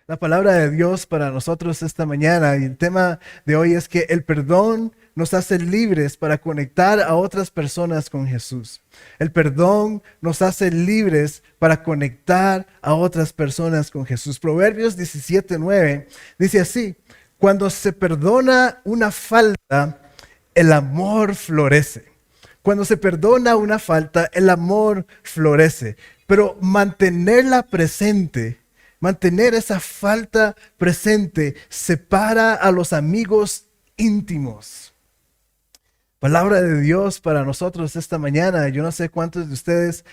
La palabra de Dios para nosotros esta mañana y el tema de hoy es que el perdón nos hace libres para conectar a otras personas con Jesús. El perdón nos hace libres para conectar a otras personas con Jesús. Proverbios 17:9 dice así: cuando se perdona una falta, el amor florece. Cuando se perdona una falta, el amor florece. Pero mantenerla presente, mantener esa falta presente, separa a los amigos íntimos. Palabra de Dios para nosotros esta mañana. Yo no sé cuántos de ustedes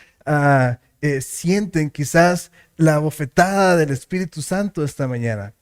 sienten quizás la bofetada del Espíritu Santo esta mañana.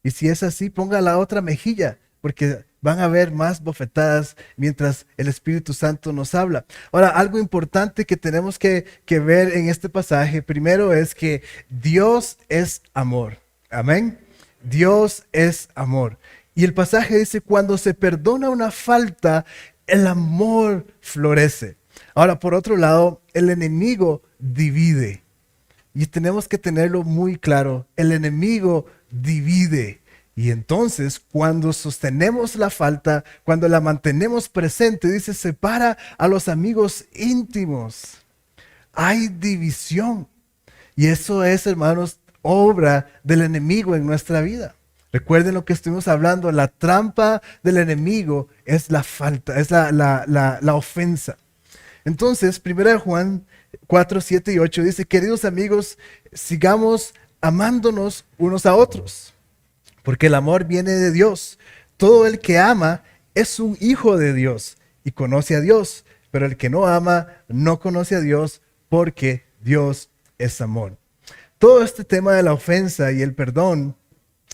Y si es así, ponga la otra mejilla, porque van a haber más bofetadas mientras el Espíritu Santo nos habla. Ahora, algo importante que tenemos que ver en este pasaje, primero es que Dios es amor. Amén. Dios es amor. Y el pasaje dice, cuando se perdona una falta, el amor florece. Ahora, por otro lado, el enemigo divide. Y tenemos que tenerlo muy claro. El enemigo divide. Y entonces, cuando sostenemos la falta, cuando la mantenemos presente, dice, separa a los amigos íntimos. Hay división. Y eso es, hermanos, obra del enemigo en nuestra vida. Recuerden lo que estuvimos hablando. La trampa del enemigo es la falta, es la ofensa. Entonces, 1 Juan 4, 7 y 8 dice, queridos amigos, sigamos amándonos unos a otros, porque el amor viene de Dios. Todo el que ama es un hijo de Dios y conoce a Dios, pero el que no ama no conoce a Dios, porque Dios es amor. Todo este tema de la ofensa y el perdón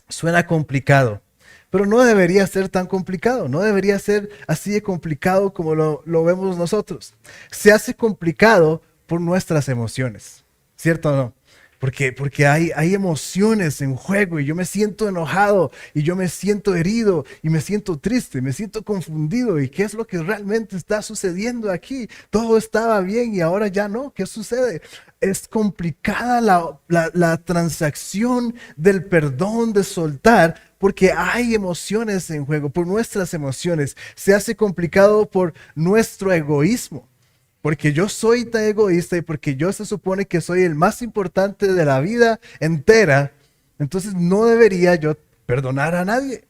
suena complicado, pero no debería ser tan complicado, no debería ser así de complicado como lo vemos nosotros. Se hace complicado por nuestras emociones, ¿cierto o no? Porque hay emociones en juego y yo me siento enojado y yo me siento herido y me siento triste, me siento confundido. ¿Y qué es lo que realmente está sucediendo aquí? Todo estaba bien y ahora ya no. ¿Qué sucede? Es complicada la transacción del perdón, de soltar, porque hay emociones en juego, por nuestras emociones. Se hace complicado por nuestro egoísmo. Porque yo soy tan egoísta y porque yo se supone que soy el más importante de la vida entera, entonces no debería yo perdonar a nadie.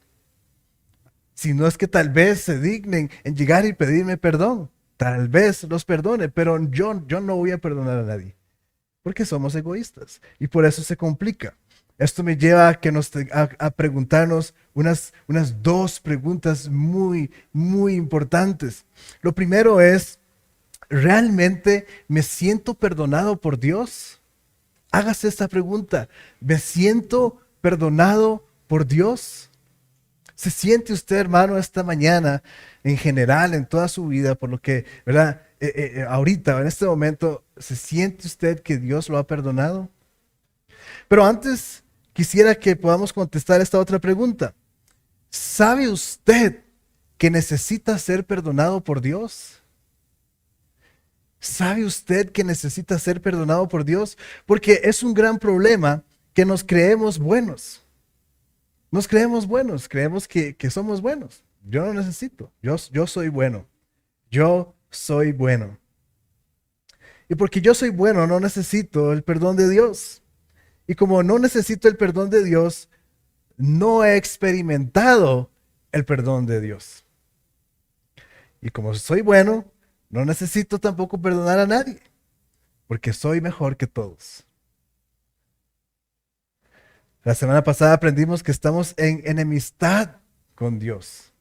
Si no es que tal vez se dignen en llegar y pedirme perdón. Tal vez los perdone, pero yo no voy a perdonar a nadie. Porque somos egoístas. Y por eso se complica. Esto me lleva a, a preguntarnos unas dos preguntas muy importantes. Lo primero es, ¿realmente me siento perdonado por Dios? Hágase esta pregunta. ¿Me siento perdonado por Dios? ¿Se siente usted, hermano, esta mañana, en general, en toda su vida, por lo que, ¿verdad? Ahorita, en este momento, ¿se siente usted que Dios lo ha perdonado? Pero antes, quisiera que podamos contestar esta otra pregunta. ¿Sabe usted que necesita ser perdonado por Dios? ¿Sabe usted que necesita ser perdonado por Dios? Porque es un gran problema que nos creemos buenos. Nos creemos buenos, creemos que somos buenos. Yo no necesito, yo soy bueno. Yo soy bueno. Y porque yo soy bueno, no necesito el perdón de Dios. Y como no necesito el perdón de Dios, no he experimentado el perdón de Dios. Y como soy bueno, no necesito tampoco perdonar a nadie, porque soy mejor que todos. La semana pasada aprendimos que estamos en enemistad con Dios.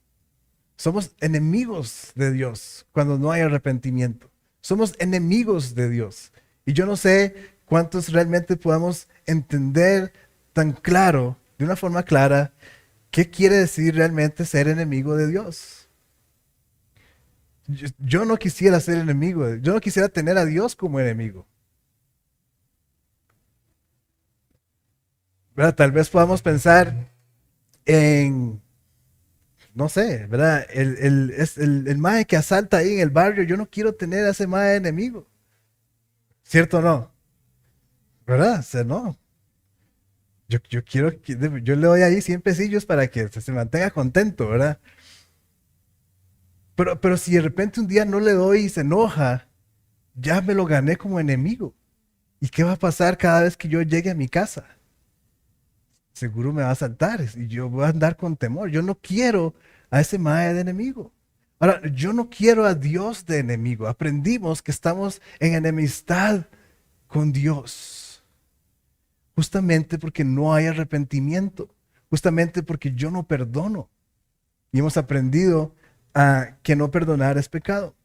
Somos enemigos de Dios cuando no hay arrepentimiento. Somos enemigos de Dios. Y yo no sé cuántos realmente podamos entender tan claro, de una forma clara, qué quiere decir realmente ser enemigo de Dios. Yo no quisiera ser enemigo, yo no quisiera tener a Dios como enemigo. ¿Verdad? Tal vez podamos pensar en, no sé, ¿verdad? El mae que asalta ahí en el barrio, yo no quiero tener a ese mae enemigo. ¿Cierto o no? ¿Verdad? O sea, no. yo quiero que, yo le doy ahí 100 pesillos para que se mantenga contento, ¿verdad? Pero si de repente un día no le doy y se enoja, ya me lo gané como enemigo. ¿Y qué va a pasar cada vez que yo llegue a mi casa? Seguro me va a saltar y yo voy a andar con temor. Yo no quiero a ese mae de enemigo. Ahora, yo no quiero a Dios de enemigo. Aprendimos que estamos en enemistad con Dios, justamente porque no hay arrepentimiento, justamente porque yo no perdono. Y hemos aprendido a que no perdonar es pecado.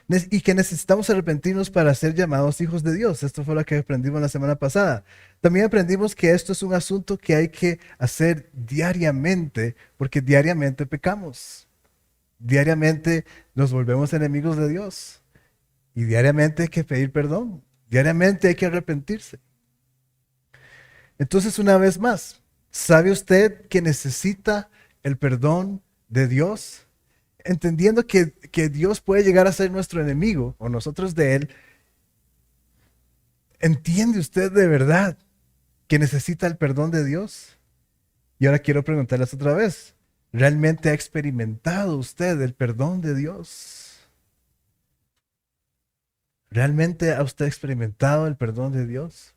Y que necesitamos arrepentirnos para ser llamados hijos de Dios. Esto fue lo que aprendimos la semana pasada. También aprendimos que esto es un asunto que hay que hacer diariamente, porque diariamente pecamos. Diariamente nos volvemos enemigos de Dios. Y diariamente hay que pedir perdón. Diariamente hay que arrepentirse. Entonces, una vez más, ¿sabe usted que necesita el perdón de Dios? Entendiendo que Dios puede llegar a ser nuestro enemigo o nosotros de Él, ¿entiende usted de verdad que necesita el perdón de Dios? Y ahora quiero preguntarles otra vez, ¿realmente ha experimentado usted el perdón de Dios? ¿Realmente ha usted experimentado el perdón de Dios?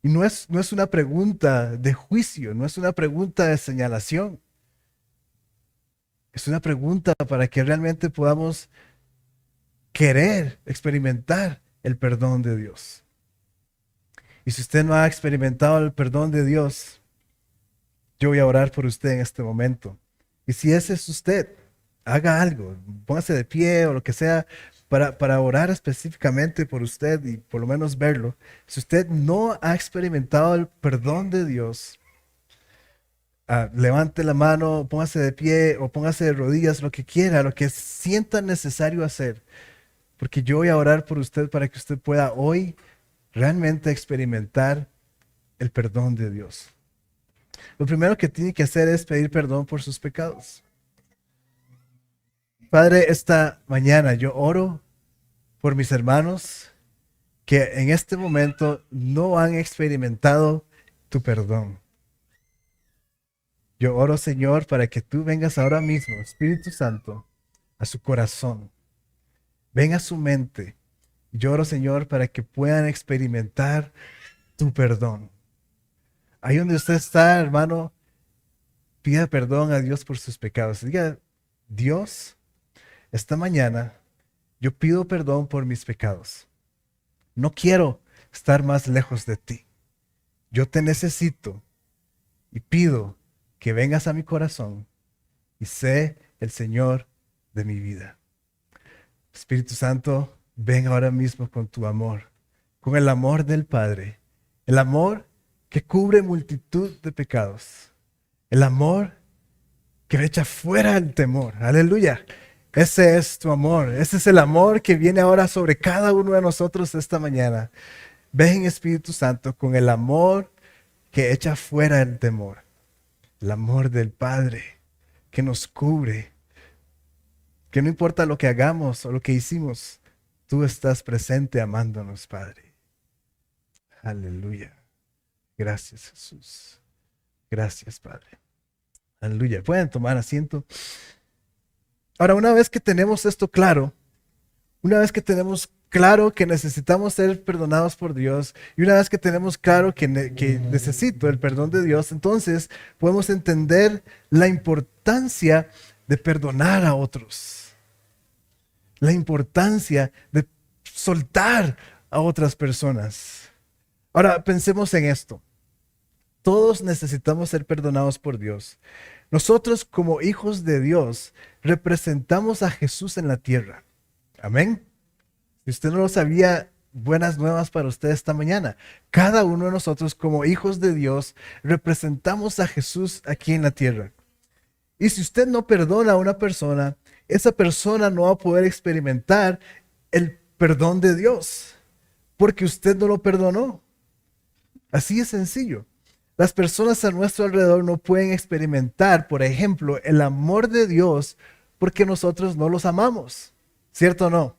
Y no es una pregunta de juicio, no es una pregunta de señalación. Es una pregunta para que realmente podamos querer experimentar el perdón de Dios. Y si usted no ha experimentado el perdón de Dios, yo voy a orar por usted en este momento. Y si ese es usted, haga algo, póngase de pie o lo que sea para orar específicamente por usted y por lo menos verlo. Si usted no ha experimentado el perdón de Dios, levante la mano, póngase de pie o póngase de rodillas, lo que quiera, lo que sienta necesario hacer. Porque yo voy a orar por usted para que usted pueda hoy realmente experimentar el perdón de Dios. Lo primero que tiene que hacer es pedir perdón por sus pecados. Padre, esta mañana yo oro por mis hermanos que en este momento no han experimentado tu perdón. Yo oro, Señor, para que tú vengas ahora mismo, Espíritu Santo, a su corazón. Ven a su mente. Yo oro, Señor, para que puedan experimentar tu perdón. Ahí donde usted está, hermano, pida perdón a Dios por sus pecados. Diga, Dios, esta mañana yo pido perdón por mis pecados. No quiero estar más lejos de ti. Yo te necesito y pido que vengas a mi corazón y sé el Señor de mi vida. Espíritu Santo, ven ahora mismo con tu amor, con el amor del Padre, el amor que cubre multitud de pecados, el amor que echa fuera el temor. Aleluya. Ese es tu amor, ese es el amor que viene ahora sobre cada uno de nosotros esta mañana. Ven, Espíritu Santo, con el amor que echa fuera el temor, el amor del Padre que nos cubre, que no importa lo que hagamos o lo que hicimos, tú estás presente amándonos, Padre. Aleluya. Gracias, Jesús. Gracias, Padre. Aleluya. Pueden tomar asiento. Ahora, una vez que tenemos esto claro, una vez que tenemos claro que necesitamos ser perdonados por Dios y una vez que tenemos claro que necesito el perdón de Dios, entonces podemos entender la importancia de perdonar a otros, la importancia de soltar a otras personas. Ahora, pensemos en esto. Todos necesitamos ser perdonados por Dios. Nosotros como hijos de Dios representamos a Jesús en la tierra. Amén. Si usted no lo sabía, buenas nuevas para usted esta mañana. Cada uno de nosotros como hijos de Dios representamos a Jesús aquí en la tierra. Y si usted no perdona a una persona, esa persona no va a poder experimentar el perdón de Dios, porque usted no lo perdonó. Así es sencillo. Las personas a nuestro alrededor no pueden experimentar, por ejemplo, el amor de Dios porque nosotros no los amamos. ¿Cierto o no?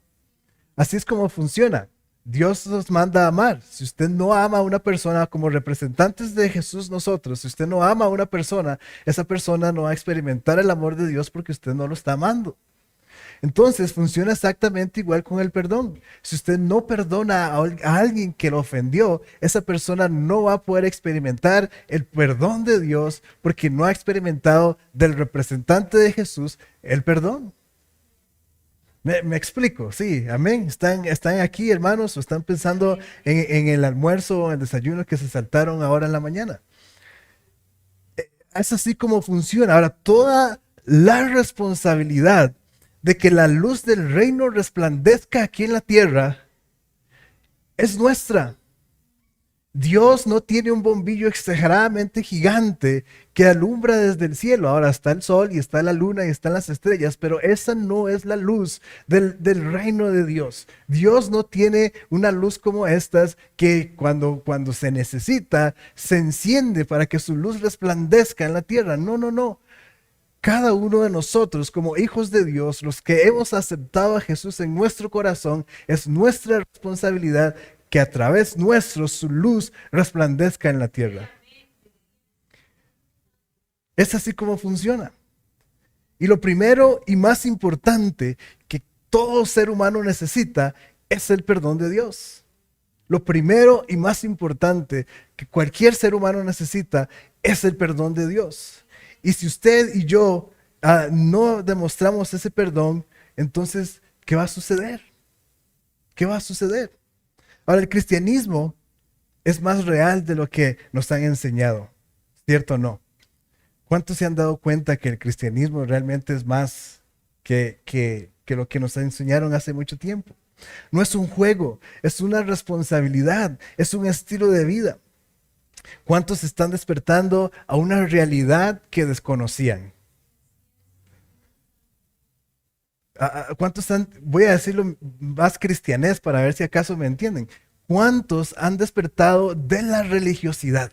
Así es como funciona. Dios nos manda a amar. Si usted no ama a una persona como representantes de Jesús nosotros, si usted no ama a una persona, esa persona no va a experimentar el amor de Dios porque usted no lo está amando. Entonces funciona exactamente igual con el perdón. Si usted no perdona a alguien que lo ofendió, esa persona no va a poder experimentar el perdón de Dios porque no ha experimentado del representante de Jesús el perdón. Me explico, sí, amén. Están aquí, hermanos, o están pensando en el almuerzo o en el desayuno que se saltaron ahora en la mañana. Es así como funciona. Ahora, toda la responsabilidad de que la luz del reino resplandezca aquí en la tierra es nuestra. Dios no tiene un bombillo exageradamente gigante que alumbra desde el cielo. Ahora está el sol y está la luna y están las estrellas, pero esa no es la luz del reino de Dios. Dios no tiene una luz como estas que cuando se necesita se enciende para que su luz resplandezca en la tierra. No, no, no. Cada uno de nosotros como hijos de Dios, los que hemos aceptado a Jesús en nuestro corazón, es nuestra responsabilidad que a través nuestro su luz resplandezca en la tierra. Es así como funciona. Y lo primero y más importante que todo ser humano necesita es el perdón de Dios. Lo primero y más importante que cualquier ser humano necesita es el perdón de Dios. Y si usted y yo no demostramos ese perdón, entonces, ¿qué va a suceder? ¿Qué va a suceder? Ahora, el cristianismo es más real de lo que nos han enseñado, ¿cierto o no? ¿Cuántos se han dado cuenta que el cristianismo realmente es más que lo que nos enseñaron hace mucho tiempo? No es un juego, es una responsabilidad, es un estilo de vida. ¿Cuántos están despertando a una realidad que desconocían? ¿Cuántos están, voy a decirlo más cristianés para ver si acaso me entienden? ¿Cuántos han despertado de la religiosidad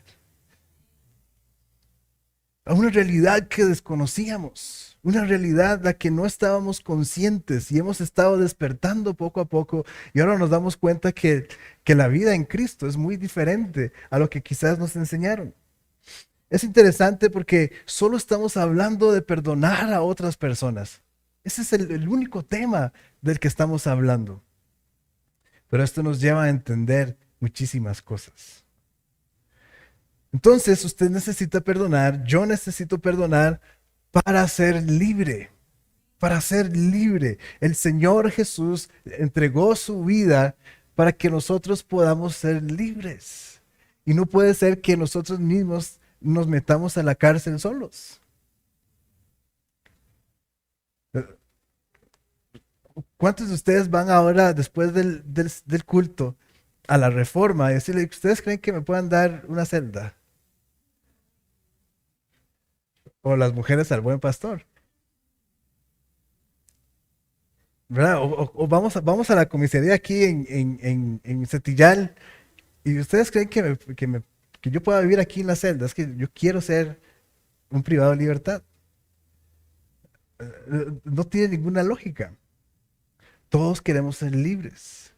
a una realidad que desconocíamos? Una realidad la que no estábamos conscientes y hemos estado despertando poco a poco y ahora nos damos cuenta que la vida en Cristo es muy diferente a lo que quizás nos enseñaron. Es interesante porque solo estamos hablando de perdonar a otras personas. Ese es el único tema del que estamos hablando. Pero esto nos lleva a entender muchísimas cosas. Entonces usted necesita perdonar, yo necesito perdonar para ser libre. Para ser libre. El Señor Jesús entregó su vida para que nosotros podamos ser libres. Y no puede ser que nosotros mismos nos metamos a la cárcel solos. ¿Cuántos de ustedes van ahora, después del culto, a la Reforma y decirle, ¿ustedes creen que me puedan dar una celda? O las mujeres al Buen Pastor, ¿verdad? O vamos a la comisaría aquí en Setillal y ¿ustedes creen que yo pueda vivir aquí en la celda? Es que yo quiero ser un privado de libertad. No tiene ninguna lógica. Todos queremos ser libres.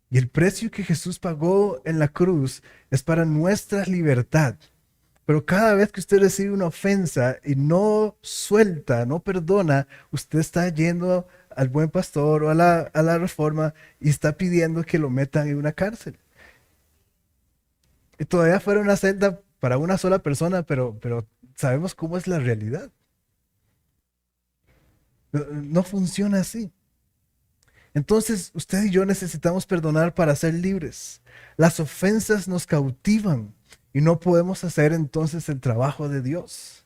Y el precio que Jesús pagó en la cruz es para nuestra libertad. Pero cada vez que usted recibe una ofensa y no suelta, no perdona, usted está yendo al Buen Pastor o a la Reforma y está pidiendo que lo metan en una cárcel. Y todavía fuera una celda para una sola persona, pero sabemos cómo es la realidad. No funciona así. Entonces, usted y yo necesitamos perdonar para ser libres. Las ofensas nos cautivan y no podemos hacer entonces el trabajo de Dios.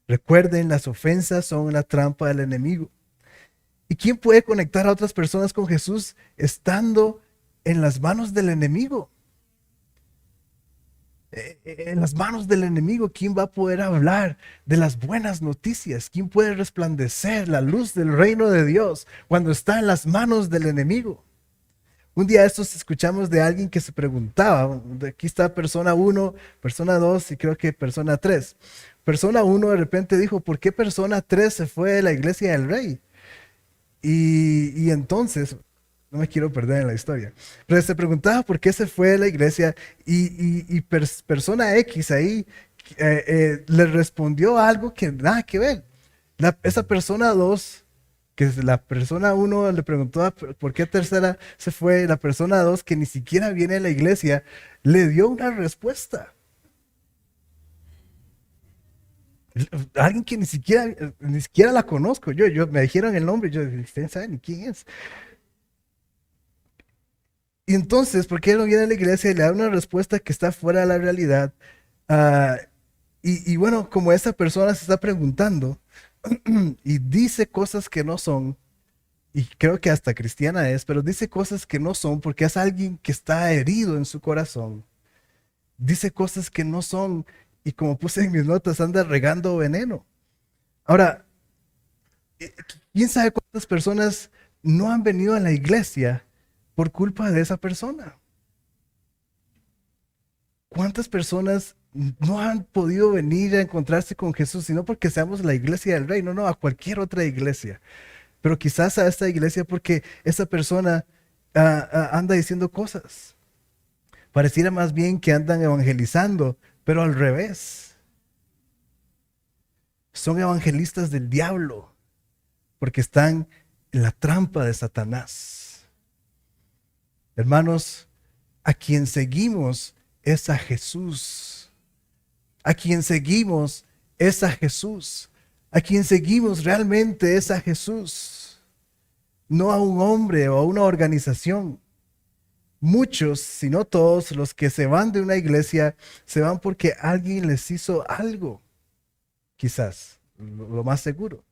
Recuerden, las ofensas son una trampa del enemigo. ¿Y quién puede conectar a otras personas con Jesús estando en las manos del enemigo? En las manos del enemigo, ¿quién va a poder hablar de las buenas noticias? ¿Quién puede resplandecer la luz del reino de Dios cuando está en las manos del enemigo? Un día estos escuchamos de alguien que se preguntaba, aquí está persona uno, persona 2 y creo que persona 3. Persona uno de repente dijo, ¿por qué persona 3 se fue de la iglesia del rey? Y entonces No me quiero perder en la historia. Pero se preguntaba por qué se fue de la iglesia y persona X ahí le respondió algo que nada que ver. Esa persona 2, que la persona uno le preguntó por qué tercera se fue, la persona 2, que ni siquiera viene a la iglesia, le dio una respuesta. Alguien que ni siquiera la conozco. Me dijeron el nombre, yo, ¿ustedes saben ni quién es? Y entonces, ¿por qué no viene a la iglesia y le da una respuesta que está fuera de la realidad? Ah, y bueno, como esa persona se está preguntando y dice cosas que no son, y creo que hasta cristiana es, pero dice cosas que no son porque es alguien que está herido en su corazón. Dice cosas que no son y como puse en mis notas, anda regando veneno. Ahora, eh, ¿quién sabe cuántas personas no han venido a la iglesia por culpa de esa persona? ¿Cuántas personas no han podido venir a encontrarse con Jesús, sino porque seamos la iglesia del reino, no a cualquier otra iglesia? Pero quizás a esta iglesia porque esa persona anda diciendo cosas. Pareciera más bien que andan evangelizando, pero al revés. Son evangelistas del diablo porque están en la trampa de Satanás. Hermanos, a quien seguimos es a Jesús. A quien seguimos es a Jesús. A quien seguimos realmente es a Jesús. No a un hombre o a una organización. Muchos, si no todos, los que se van de una iglesia, se van porque alguien les hizo algo. Quizás, lo más seguro.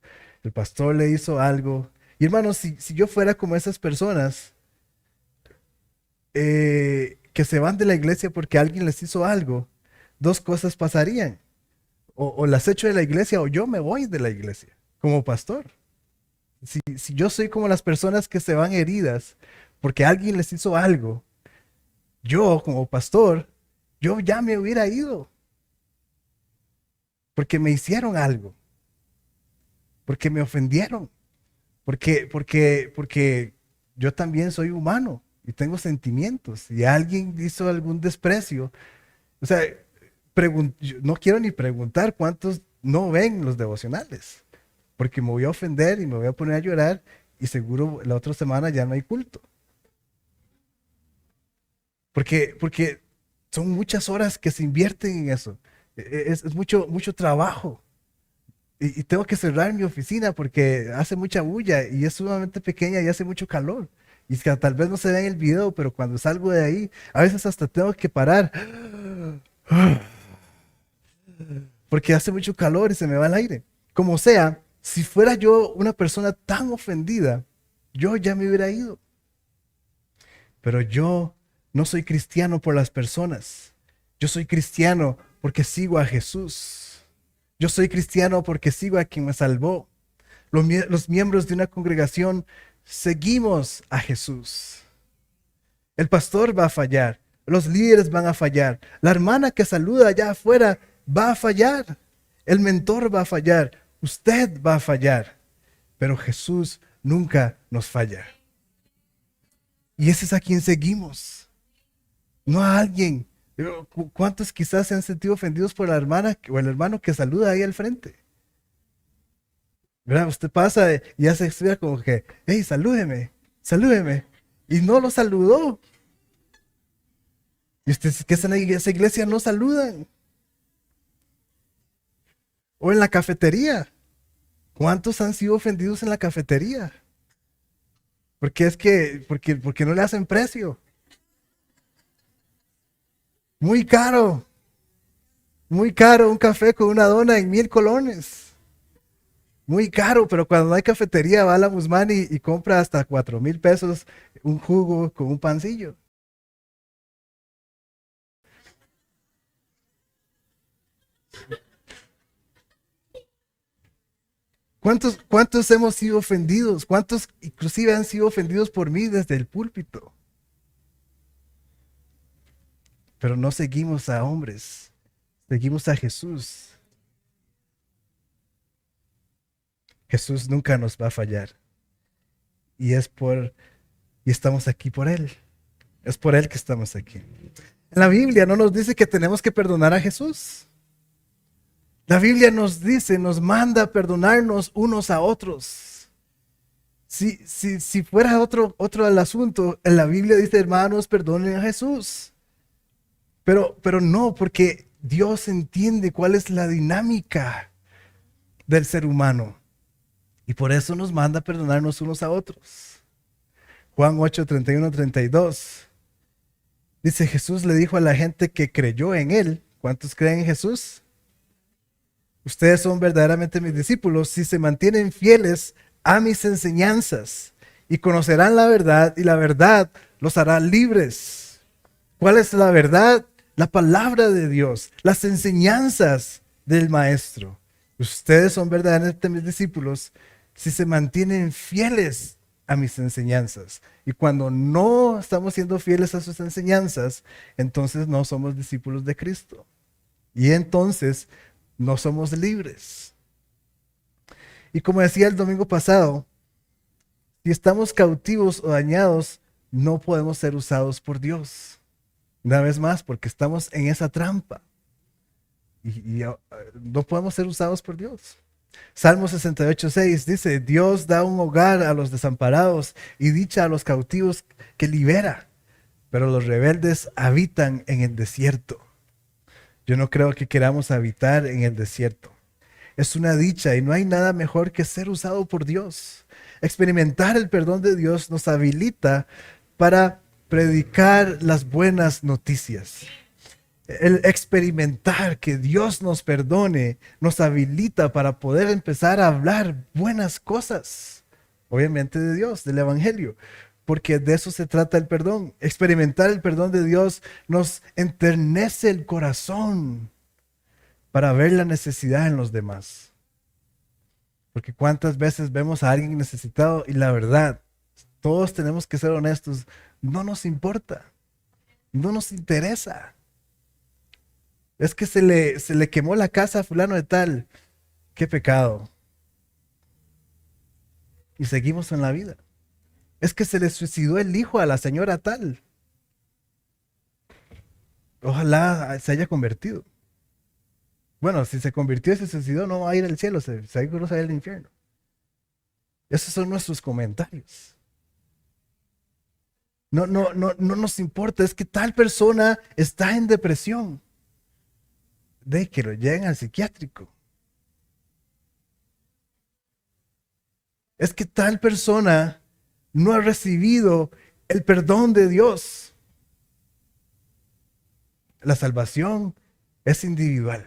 El pastor le hizo algo. Y hermanos, si yo fuera como esas personas que se van de la iglesia porque alguien les hizo algo, dos cosas pasarían. O las echo de la iglesia o yo me voy de la iglesia como pastor. Si yo soy como las personas que se van heridas porque alguien les hizo algo, yo como pastor, yo ya me hubiera ido porque me hicieron algo, porque me ofendieron, porque yo también soy humano y tengo sentimientos y alguien hizo algún desprecio. O sea, yo no quiero ni preguntar cuántos no ven los devocionales, porque me voy a ofender y me voy a poner a llorar y seguro la otra semana ya no hay culto. Porque son muchas horas que se invierten en eso. Es mucho, mucho trabajo. Y tengo que cerrar mi oficina porque hace mucha bulla y es sumamente pequeña y hace mucho calor. Y es que tal vez no se ve en el video, pero cuando salgo de ahí, a veces hasta tengo que parar porque hace mucho calor y se me va el aire. Como sea, si fuera yo una persona tan ofendida, yo ya me hubiera ido. Pero yo no soy cristiano por las personas. Yo soy cristiano porque sigo a Jesús. Yo soy cristiano porque sigo a quien me salvó. Los miembros de una congregación seguimos a Jesús. El pastor va a fallar. Los líderes van a fallar. La hermana que saluda allá afuera va a fallar. El mentor va a fallar. Usted va a fallar. Pero Jesús nunca nos falla. Y ese es a quien seguimos. No a alguien. ¿Cuántos quizás se han sentido ofendidos por la hermana o el hermano que saluda ahí al frente? ¿Verdad? Usted pasa y hace estudia como que, hey, salúdeme, salúdeme. Y no lo saludó. Y ustedes que están en esa iglesia no saludan. O en la cafetería. ¿Cuántos han sido ofendidos en la cafetería? Porque no le hacen precio. Muy caro. Muy caro un café con una dona en 1,000 colones. Muy caro, pero cuando no hay cafetería va a la Guzmán y compra hasta 4,000 pesos un jugo con un pancillo. ¿Cuántos hemos sido ofendidos? ¿Cuántos inclusive han sido ofendidos por mí desde el púlpito? Pero no seguimos a hombres, seguimos a Jesús. Jesús nunca nos va a fallar. Y es por y estamos aquí por Él. Es por Él que estamos aquí. En la Biblia no nos dice que tenemos que perdonar a Jesús. La Biblia nos dice, nos manda a perdonarnos unos a otros. Si fuera otro el asunto, en la Biblia dice, hermanos, perdonen a Jesús. Pero no, porque Dios entiende cuál es la dinámica del ser humano. Y por eso nos manda a perdonarnos unos a otros. Juan 8, 31, 32. Dice, Jesús le dijo a la gente que creyó en Él. ¿Cuántos creen en Jesús? Ustedes son verdaderamente mis discípulos si se mantienen fieles a mis enseñanzas y conocerán la verdad y la verdad los hará libres. ¿Cuál es la verdad? La palabra de Dios, las enseñanzas del Maestro. Ustedes son verdaderamente mis discípulos si se mantienen fieles a mis enseñanzas. Y cuando no estamos siendo fieles a sus enseñanzas, entonces no somos discípulos de Cristo. Y entonces no somos libres. Y como decía el domingo pasado, si estamos cautivos o dañados, no podemos ser usados por Dios. Una vez más, porque estamos en esa trampa. Y no podemos ser usados por Dios. Salmo 68:6 dice, Dios da un hogar a los desamparados y dicha a los cautivos que libera, pero los rebeldes habitan en el desierto. Yo no creo que queramos habitar en el desierto. Es una dicha y no hay nada mejor que ser usado por Dios. Experimentar el perdón de Dios nos habilita para predicar las buenas noticias. El experimentar que Dios nos perdone nos habilita para poder empezar a hablar buenas cosas, obviamente de Dios, del Evangelio, porque de eso se trata el perdón. Experimentar el perdón de Dios nos enternece el corazón para ver la necesidad en los demás. Porque cuántas veces vemos a alguien necesitado y la verdad, todos tenemos que ser honestos, no nos importa, no nos interesa. Es que se le quemó la casa a fulano de tal. Qué pecado. Y seguimos en la vida. Es que se le suicidó el hijo a la señora tal. Ojalá se haya convertido. Bueno, si se convirtió y se suicidó, no va a ir al cielo, seguro se va al infierno. Esos son nuestros comentarios. No nos importa, es que tal persona está en depresión. De que lo lleven al psiquiátrico. Es que tal persona no ha recibido el perdón de Dios. La salvación es individual.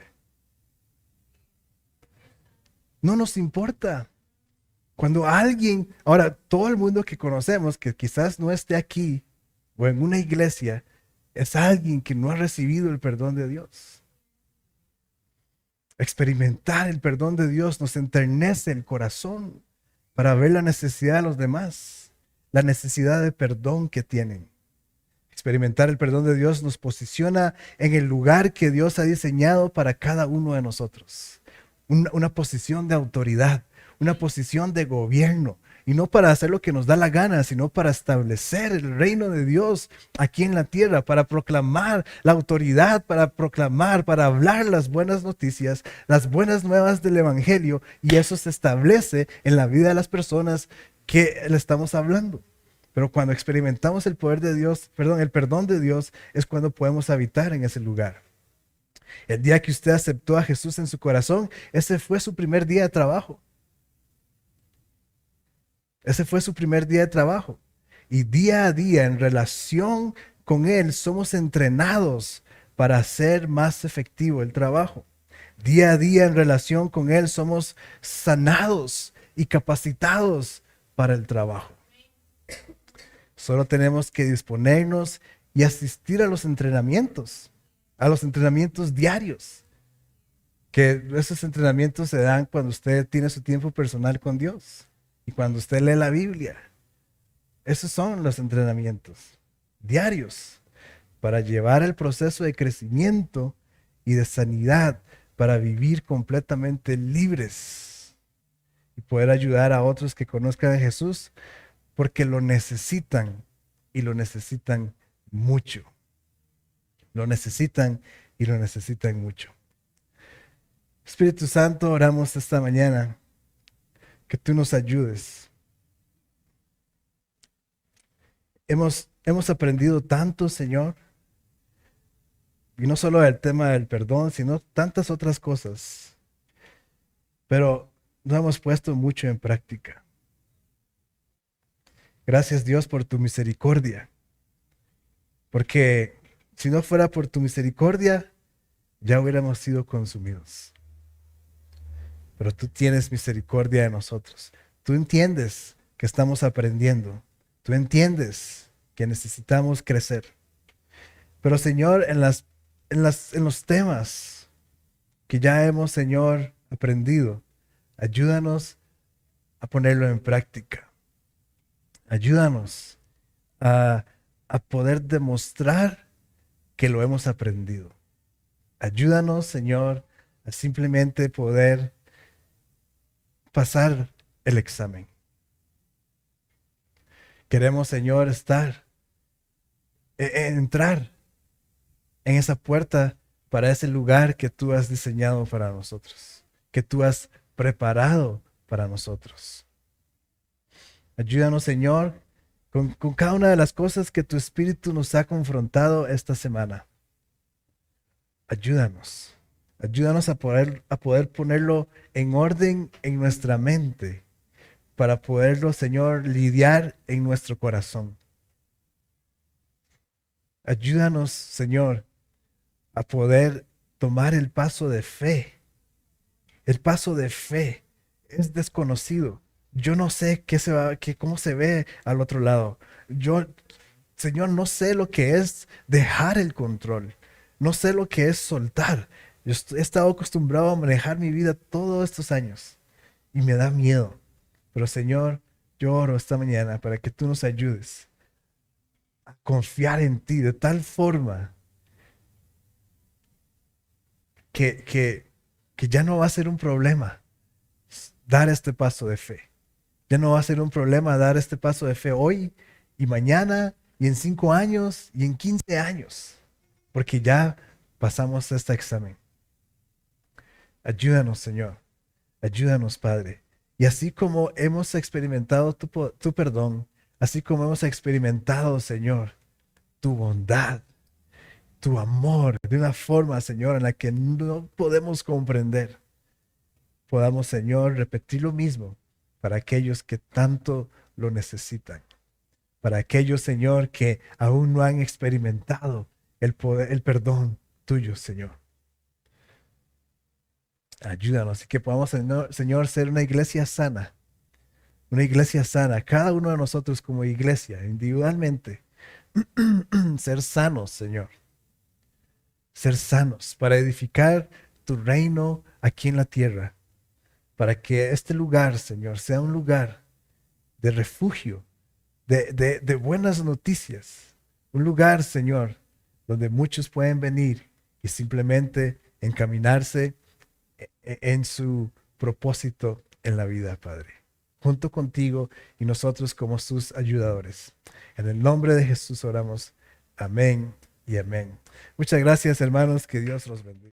No nos importa. Cuando alguien, ahora todo el mundo que conocemos, que quizás no esté aquí o en una iglesia, es alguien que no ha recibido el perdón de Dios. Experimentar el perdón de Dios nos enternece el corazón para ver la necesidad de los demás, la necesidad de perdón que tienen. Experimentar el perdón de Dios nos posiciona en el lugar que Dios ha diseñado para cada uno de nosotros. Una posición de autoridad, una posición de gobierno. Y no para hacer lo que nos da la gana, sino para establecer el reino de Dios aquí en la tierra, para proclamar la autoridad, para proclamar, para hablar las buenas noticias, las buenas nuevas del Evangelio. Y eso se establece en la vida de las personas que le estamos hablando. Pero cuando experimentamos el poder de Dios, el perdón de Dios, es cuando podemos habitar en ese lugar. El día que usted aceptó a Jesús en su corazón, ese fue su primer día de trabajo. Ese fue su primer día de trabajo. Y día a día, en relación con Él, somos entrenados para hacer más efectivo el trabajo. Día a día, en relación con Él, somos sanados y capacitados para el trabajo. Solo tenemos que disponernos y asistir a los entrenamientos diarios. Que esos entrenamientos se dan cuando usted tiene su tiempo personal con Dios. Y cuando usted lee la Biblia, esos son los entrenamientos diarios para llevar el proceso de crecimiento y de sanidad para vivir completamente libres y poder ayudar a otros que conozcan a Jesús porque lo necesitan y lo necesitan mucho. Lo necesitan y lo necesitan mucho. Espíritu Santo, oramos esta mañana que tú nos ayudes. Hemos aprendido tanto, Señor, y no solo el tema del perdón, sino tantas otras cosas, pero no hemos puesto mucho en práctica. Gracias, Dios, por tu misericordia, porque si no fuera por tu misericordia, ya hubiéramos sido consumidos. Pero tú tienes misericordia de nosotros. Tú entiendes que estamos aprendiendo. Tú entiendes que necesitamos crecer. Pero Señor, en los temas que ya hemos, Señor, aprendido, ayúdanos a ponerlo en práctica. Ayúdanos a poder demostrar que lo hemos aprendido. Ayúdanos, Señor, a simplemente poder pasar el examen. Queremos, Señor, entrar en esa puerta para ese lugar que tú has diseñado para nosotros, que tú has preparado para nosotros. Ayúdanos, Señor, con cada una de las cosas que tu Espíritu nos ha confrontado esta semana. Ayúdanos. Ayúdanos a poder ponerlo en orden en nuestra mente, para poderlo, Señor, lidiar en nuestro corazón. Ayúdanos, Señor, a poder tomar el paso de fe. El paso de fe es desconocido. Yo no sé cómo se ve al otro lado. Señor, no sé lo que es dejar el control. No sé lo que es soltar. He estado acostumbrado a manejar mi vida todos estos años y me da miedo. Pero Señor, yo oro esta mañana para que tú nos ayudes a confiar en ti de tal forma que ya no va a ser un problema dar este paso de fe. Ya no va a ser un problema dar este paso de fe hoy y mañana y en 5 años y en 15 años, porque ya pasamos este examen. Ayúdanos, Señor. Ayúdanos, Padre. Y así como hemos experimentado tu perdón, así como hemos experimentado, Señor, tu bondad, tu amor, de una forma, Señor, en la que no podemos comprender, podamos, Señor, repetir lo mismo para aquellos que tanto lo necesitan. Para aquellos, Señor, que aún no han experimentado el poder, el perdón tuyo, Señor. Ayúdanos y que podamos, Señor, ser una iglesia sana. Una iglesia sana. Cada uno de nosotros como iglesia, individualmente, ser sanos, Señor. Ser sanos para edificar tu reino aquí en la tierra. Para que este lugar, Señor, sea un lugar de refugio, de buenas noticias. Un lugar, Señor, donde muchos pueden venir y simplemente encaminarse en su propósito en la vida, Padre. Junto contigo y nosotros como sus ayudadores. En el nombre de Jesús oramos. Amén y amén. Muchas gracias, hermanos. Que Dios los bendiga.